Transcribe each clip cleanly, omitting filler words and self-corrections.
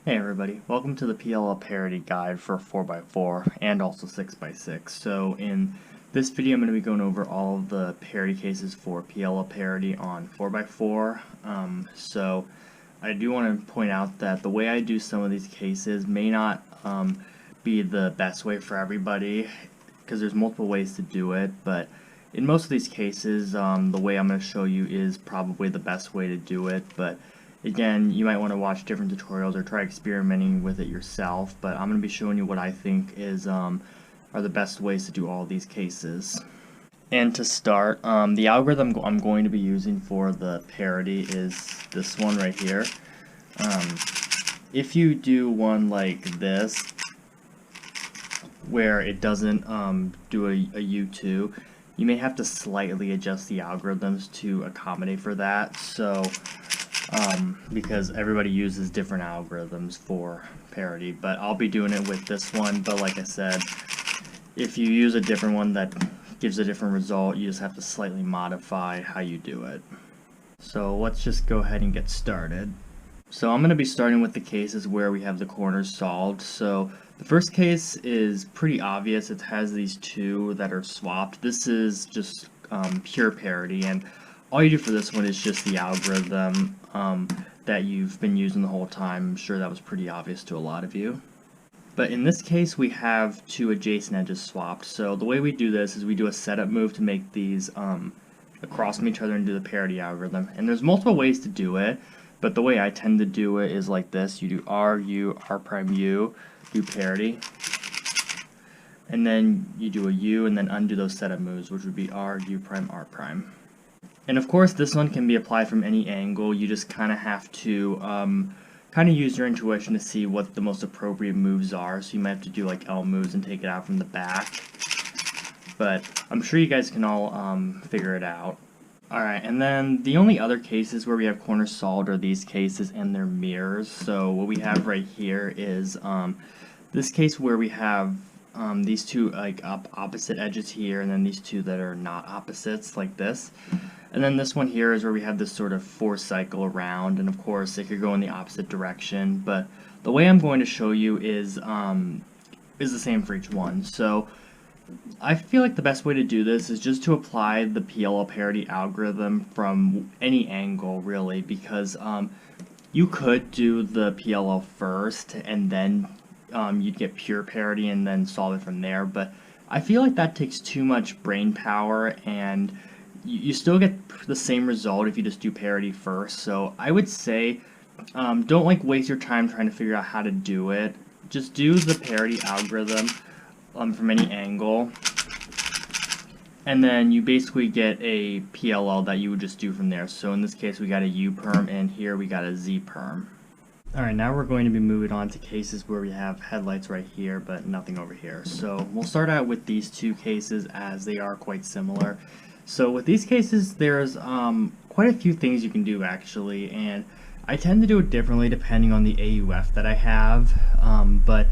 Hey everybody, welcome to the PLL Parity guide for 4x4 and also 6x6. So in this video I'm going to be going over all of the parity cases for PLL Parity on 4x4. So I do want to point out that the way I do some of these cases may not be the best way for everybody, because there's multiple ways to do it, but in most of these cases the way I'm going to show you is probably the best way to do it. But again, you might want to watch different tutorials or try experimenting with it yourself, but I'm going to be showing you what I think is are the best ways to do all these cases. And to start, the algorithm I'm going to be using for the parity is this one right here. If you do one like this, where it doesn't do a U2, you may have to slightly adjust the algorithms to accommodate for that. So because everybody uses different algorithms for parity, but I'll be doing it with this one. But like I said, if you use a different one that gives a different result, you just have to slightly modify how you do it. So let's just go ahead and get started. So I'm going to be starting with the cases where we have the corners solved. So the first case is pretty obvious. It has these two that are swapped. This is just pure parity, and all you do for this one is just the algorithm that you've been using the whole time. I'm sure that was pretty obvious to a lot of you. But in this case, we have two adjacent edges swapped. So the way we do this is we do a setup move to make these across from each other and do the parity algorithm. And there's multiple ways to do it, but the way I tend to do it is like this. You do R, U, R prime U, do parity. And then you do a U and then undo those setup moves, which would be R, U prime, R prime. And of course, this one can be applied from any angle. You just kind of have to kind of use your intuition to see what the most appropriate moves are. So you might have to do like L moves and take it out from the back. But I'm sure you guys can all figure it out. Alright, and then the only other cases where we have corners solved are these cases and their mirrors. So what we have right here is this case where we have these two like opposite edges here, and then these two that are not opposites like this. And then this one here is where we have this sort of force cycle around, and of course it could go in the opposite direction, but the way I'm going to show you is the same for each one. So I feel like the best way to do this is just to apply the PLL parity algorithm from any angle, really, because you could do the PLL first and then you'd get pure parity and then solve it from there, but I feel like that takes too much brain power, and you still get the same result if you just do parity first. So I would say don't like waste your time trying to figure out how to do it. Just do the parity algorithm from any angle, and then you basically get a PLL that you would just do from there. So in this case we got a U perm, and here we got a Z perm. Alright, now we're going to be moving on to cases where we have headlights right here but nothing over here. So we'll start out with these two cases as they are quite similar. So with these cases there's quite a few things you can do actually, and I tend to do it differently depending on the AUF that I have, but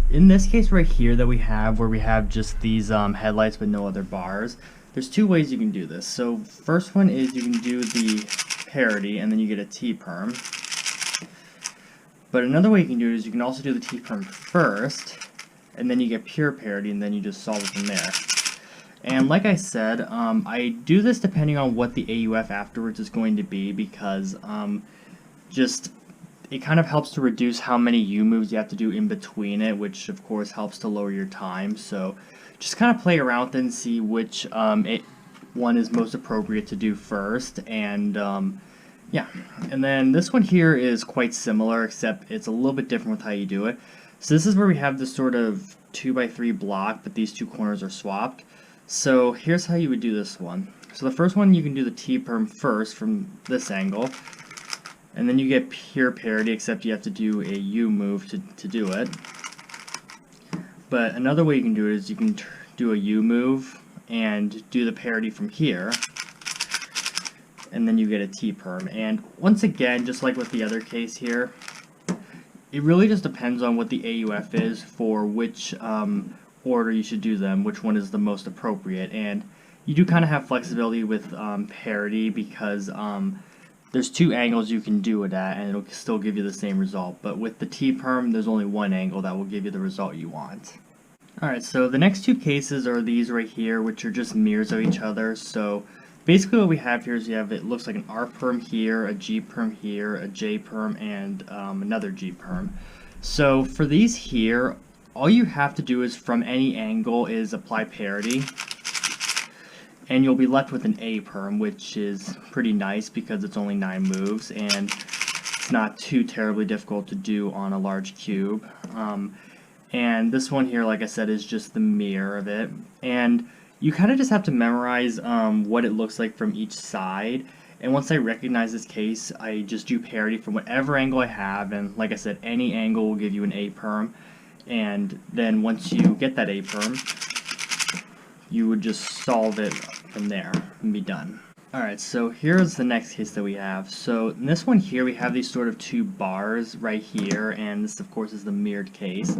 in this case right here that we have, where we have just these headlights with no other bars, there's two ways you can do this. So first one is you can do the parity and then you get a T perm. But another way you can do it is you can also do the T perm first and then you get pure parity and then you just solve it from there. And like I said, I do this depending on what the AUF afterwards is going to be, because just it kind of helps to reduce how many U moves you have to do in between it, which of course helps to lower your time. So just kind of play around with it and see which one is most appropriate to do first. And yeah, and then this one here is quite similar, except it's a little bit different with how you do it. So this is where we have this sort of 2x3 block, but these two corners are swapped. So here's how you would do this one. So the first one, you can do the T perm first from this angle, and then you get pure parity, except you have to do a U move to do it. But another way you can do it is you can do a U move and do the parity from here, and then you get a T perm. And once again, just like with the other case here, it really just depends on what the AUF is for which order you should do them, which one is the most appropriate. And you do kind of have flexibility with parity, because there's two angles you can do it at, and it'll still give you the same result. But with the T-perm, there's only one angle that will give you the result you want. Alright, so the next two cases are these right here, which are just mirrors of each other. So basically what we have here is it looks like an R-perm here, a G-perm here, a J-perm, and another G-perm. So for these here, all you have to do is from any angle is apply parity, and you'll be left with an A-perm, which is pretty nice because it's only 9 moves, and it's not too terribly difficult to do on a large cube. And this one here, like I said, is just the mirror of it. And you kind of just have to memorize what it looks like from each side. And once I recognize this case, I just do parity from whatever angle I have. And like I said, any angle will give you an A-perm. And then once you get that A-perm, you would just solve it from there and be done. Alright, so here's the next case that we have. So in this one here, we have these sort of two bars right here, and this of course is the mirrored case.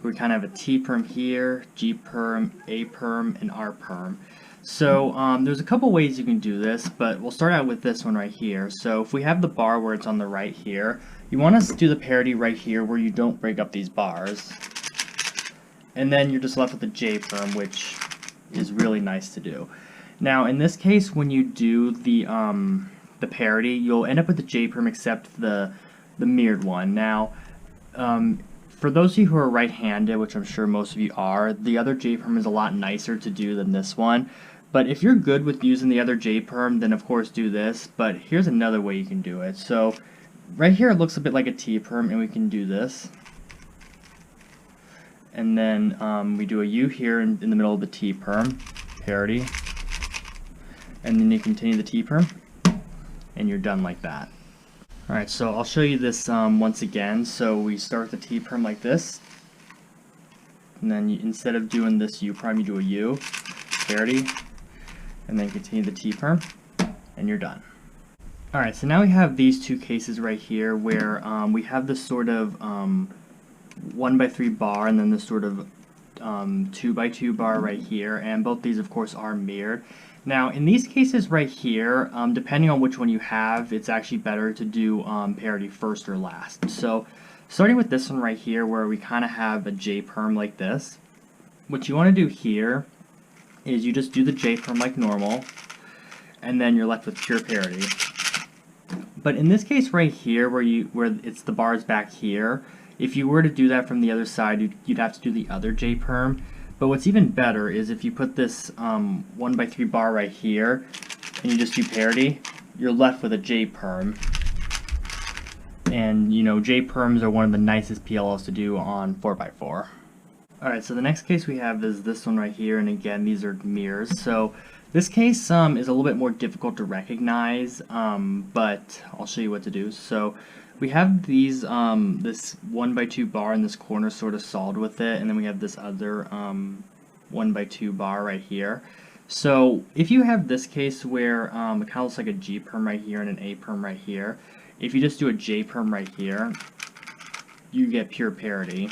We kind of have a T-perm here, G-perm, A-perm, and R-perm. So there's a couple ways you can do this, but we'll start out with this one right here. So if we have the bar where it's on the right here, you want to do the parity right here where you don't break up these bars. And then you're just left with the J-perm, which is really nice to do. Now in this case, when you do the parity, you'll end up with the J-perm except the mirrored one. Now for those of you who are right-handed, which I'm sure most of you are, the other J-perm is a lot nicer to do than this one. But if you're good with using the other J-perm, then of course do this. But here's another way you can do it. So right here it looks a bit like a T-perm, and we can do this. And then we do a U here in the middle of the T-perm, parity. And then you continue the T-perm, and you're done like that. Alright, so I'll show you this once again. So we start the T-perm like this, and then instead of doing this U-perm, you do a U, parity, and then continue the T-perm, and you're done. Alright, so now we have these two cases right here where we have this sort of 1x3 bar and then this sort of 2x2 bar right here, and both these of course are mirrored. Now in these cases right here, depending on which one you have, it's actually better to do parity first or last. So starting with this one right here where we kind of have a J-perm like this, what you want to do here is you just do the J-perm like normal, and then you're left with pure parity. But in this case right here where it's the bars back here, if you were to do that from the other side, you'd have to do the other J-perm. But what's even better is if you put this 1x3 bar right here, and you just do parity, you're left with a J-perm. And you know, J-perms are one of the nicest PLLs to do on 4x4. Alright, so the next case we have is this one right here, and again, these are mirrors. So this case is a little bit more difficult to recognize, but I'll show you what to do. So we have these this 1x2 bar in this corner sort of solid with it, and then we have this other 1x2 bar right here. So if you have this case where it kind of looks like a G-perm right here and an A-perm right here, if you just do a J-perm right here, you get pure parity.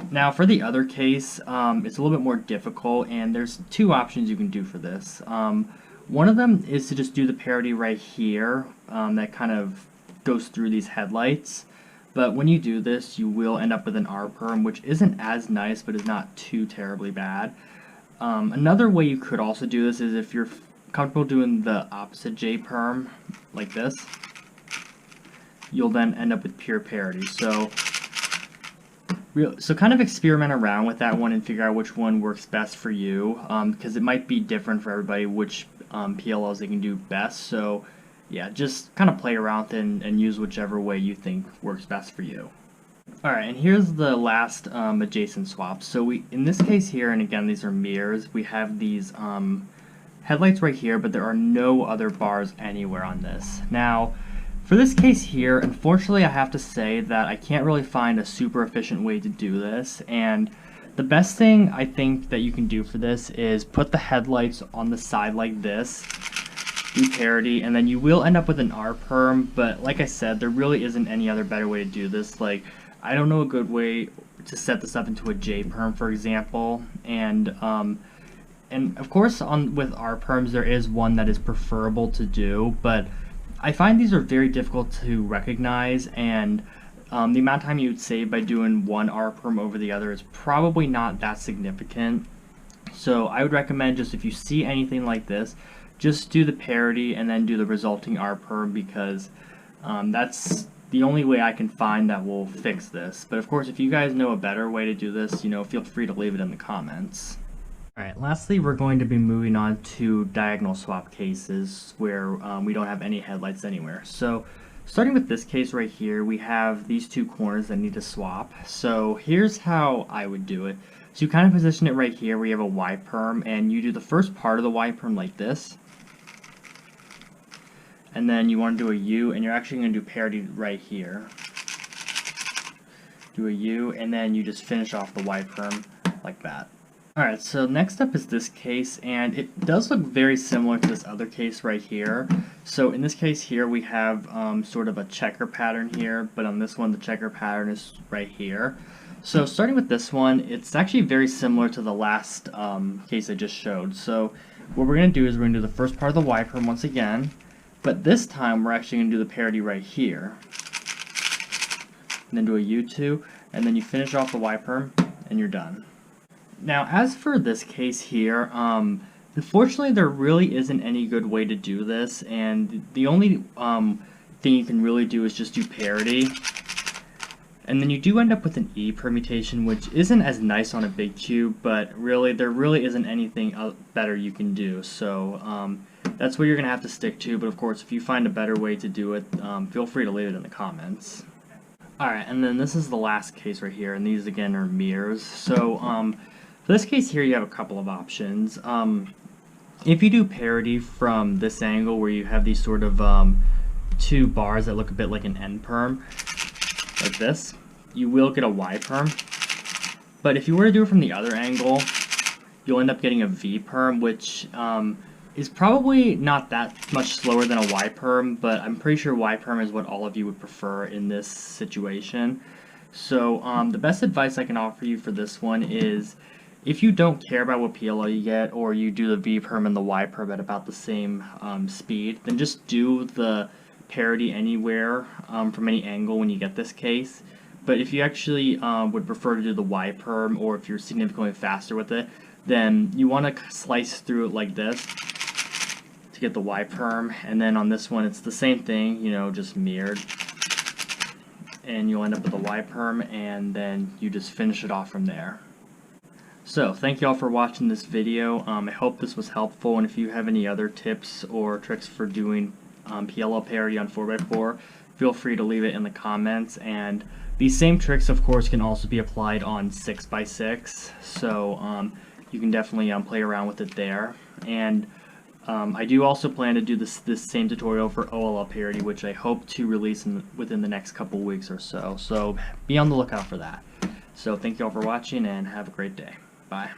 Now for the other case, it's a little bit more difficult, and there's two options you can do for this. One of them is to just do the parity right here, that kind of goes through these headlights. But when you do this, you will end up with an R-perm, which isn't as nice, but is not too terribly bad. Another way you could also do this is if you're comfortable doing the opposite J-perm, like this, you'll then end up with pure parity. So kind of experiment around with that one and figure out which one works best for you, because it might be different for everybody which PLLs they can do best. So yeah, just kind of play around with it and use whichever way you think works best for you. Alright, and here's the last adjacent swap. So in this case here, and again these are mirrors, we have these headlights right here, but there are no other bars anywhere on this. Now for this case here, unfortunately I have to say that I can't really find a super efficient way to do this, and the best thing I think that you can do for this is put the headlights on the side like this, do parity, and then you will end up with an R-perm, but like I said, there really isn't any other better way to do this. Like, I don't know a good way to set this up into a J-perm, for example, and And of course with R perms there is one that is preferable to do, but I find these are very difficult to recognize, and the amount of time you would save by doing one R perm over the other is probably not that significant. So I would recommend, just if you see anything like this, just do the parity and then do the resulting R perm, because that's the only way I can find that will fix this. But of course, if you guys know a better way to do this, feel free to leave it in the comments. Alright, lastly we're going to be moving on to diagonal swap cases where we don't have any headlights anywhere. So starting with this case right here, we have these two corners that need to swap. So here's how I would do it. So you kind of position it right here where you have a Y perm, and you do the first part of the Y perm like this. And then you want to do a U, and you're actually going to do parity right here. Do a U, and then you just finish off the Y perm like that. Alright, so next up is this case, and it does look very similar to this other case right here. So in this case here we have sort of a checker pattern here, but on this one the checker pattern is right here. So starting with this one, it's actually very similar to the last case I just showed. So what we're going to do is we're going to do the first part of the Y perm once again, but this time we're actually going to do the parity right here. And then do a U2, and then you finish off the Y perm, and you're done. Now, as for this case here, unfortunately there really isn't any good way to do this, and the only thing you can really do is just do parity. And then you do end up with an E permutation, which isn't as nice on a big cube, but really there really isn't anything better you can do. So that's what you're going to have to stick to, but of course if you find a better way to do it, feel free to leave it in the comments. Alright, and then this is the last case right here, and these again are mirrors. So for this case here you have a couple of options. If you do parity from this angle where you have these sort of two bars that look a bit like an N perm, like this, you will get a Y perm. But if you were to do it from the other angle, you'll end up getting a V perm, which is probably not that much slower than a Y perm, but I'm pretty sure Y perm is what all of you would prefer in this situation. So the best advice I can offer you for this one is, if you don't care about what PLL you get, or you do the V perm and the Y perm at about the same speed, then just do the parity anywhere from any angle when you get this case. But if you actually would prefer to do the Y perm, or if you're significantly faster with it, then you want to slice through it like this to get the Y perm, and then on this one it's the same thing, just mirrored, and you'll end up with a Y perm, and then you just finish it off from there. So thank you all for watching this video. I hope this was helpful, and if you have any other tips or tricks for doing PLL parity on 4x4, feel free to leave it in the comments. And these same tricks of course can also be applied on 6x6, so you can definitely play around with it there. And I do also plan to do this same tutorial for OLL Parity, which I hope to release within the next couple weeks or so. So be on the lookout for that. So thank you all for watching, and have a great day. Bye.